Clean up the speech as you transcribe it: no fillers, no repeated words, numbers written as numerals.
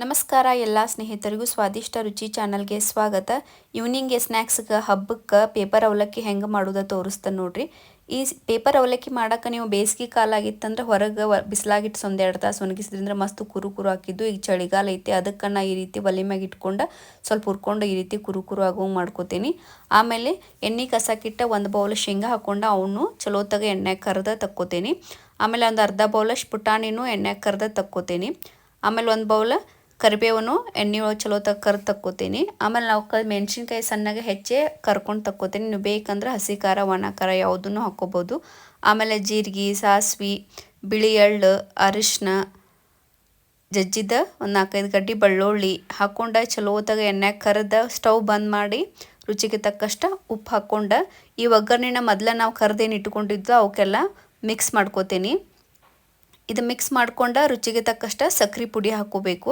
ನಮಸ್ಕಾರ ಎಲ್ಲ ಸ್ನೇಹಿತರಿಗೂ ಸ್ವಾದಿಷ್ಟ ರುಚಿ ಚಾನಲ್ಗೆ ಸ್ವಾಗತ. ಈವ್ನಿಂಗ್ಗೆ ಸ್ನ್ಯಾಕ್ಸ್ಗೆ ಹಬ್ಬಕ್ಕೆ ಪೇಪರ್ ಅವಲಕ್ಕಿ ಹೆಂಗೆ ಮಾಡೋದು ತೋರಿಸ್ತಾನೆ ನೋಡ್ರಿ. ಈ ಪೇಪರ್ ಅವಲಕ್ಕಿ ಮಾಡೋಕೆ ನೀವು ಬೇಸಿಗೆ ಕಾಲ ಆಗಿತ್ತಂದ್ರೆ ಹೊರಗೆ ಬಿಸಿಲಾಗಿಟ್ಟು ಒಂದೆರಡು ತಾಸು ಒಣಗಿಸಿದ್ರಿಂದ ಮಸ್ತ್ ಕುರು ಕುರು ಹಾಕಿದ್ದು. ಈಗ ಚಳಿಗಾಲ ಐತಿ, ಅದಕ್ಕೆ ನಾ ಈ ರೀತಿ ಒಲೆ ಮ್ಯಾಗ ಇಟ್ಕೊಂಡು ಸ್ವಲ್ಪ ಹುರ್ಕೊಂಡು ಈ ರೀತಿ ಕುರು ಕುರು ಆಗೋಂಗೆ ಮಾಡ್ಕೋತೀನಿ. ಆಮೇಲೆ ಎಣ್ಣೆ ಕಸಕ್ಕಿಟ್ಟ ಒಂದು ಬೌಲ್ ಶೇಂಗಾ ಹಾಕ್ಕೊಂಡು ಅವನು ಚಲೋತ್ತಾಗ ಎಣ್ಣೆಗೆ ಕರೆದ ತಕ್ಕೋತೀನಿ. ಆಮೇಲೆ ಒಂದು ಅರ್ಧ ಬೌಲಷ್ಟು ಪುಟಾಣಿನೂ ಎಣ್ಣೆಗೆ ಕರೆದ ತಕ್ಕೋತೀನಿ. ಆಮೇಲೆ ಒಂದು ಬೌಲ್ ಕರಿಬೇವನ್ನು ಎಣ್ಣೆ ಒಳಗೆ ಚಲೋತ್ತಾಗ ಕರ್ದು ತಕ್ಕೋತೀನಿ. ಆಮೇಲೆ ನಾವು ಮೆಣಸಿನ್ಕಾಯಿ ಸಣ್ಣಗೆ ಹೆಚ್ಚಿ ಕರ್ಕೊಂಡು ತಕ್ಕೋತೀನಿ. ನೀವು ಬೇಕಂದ್ರೆ ಹಸಿ ಖಾರ ಒಣ ಖಾರ ಯಾವುದನ್ನು ಹಾಕ್ಕೋಬೋದು. ಆಮೇಲೆ ಜೀರಿಗೆ, ಸಾಸಿವೆ, ಬಿಳಿ ಎಳ್ಳು, ಅರಿಶಿನ, ಜಜ್ಜಿದ ಒಂದು 4-5 ಗಡ್ಡೆ ಬೆಳ್ಳುಳ್ಳಿ ಹಾಕ್ಕೊಂಡು ಚಲೋತ್ತಾಗ ಎಣ್ಣೆಗೆ ಕರೆದ ಸ್ಟವ್ ಬಂದ್ ಮಾಡಿ ರುಚಿಗೆ ತಕ್ಕಷ್ಟು ಉಪ್ಪು ಹಾಕ್ಕೊಂಡು ಈ ಒಗ್ಗರಣೆನ ಮೊದಲ ನಾವು ಕರ್ದೇನು ಇಟ್ಕೊಂಡಿದ್ದು ಅವಕ್ಕೆಲ್ಲ ಮಿಕ್ಸ್ ಮಾಡ್ಕೋತೀನಿ. ಇದು ಮಿಕ್ಸ್ ಮಾಡ್ಕೊಂಡು ರುಚಿಗೆ ತಕ್ಕಷ್ಟು ಸಕ್ಕರೆ ಪುಡಿ ಹಾಕ್ಕೋಬೇಕು.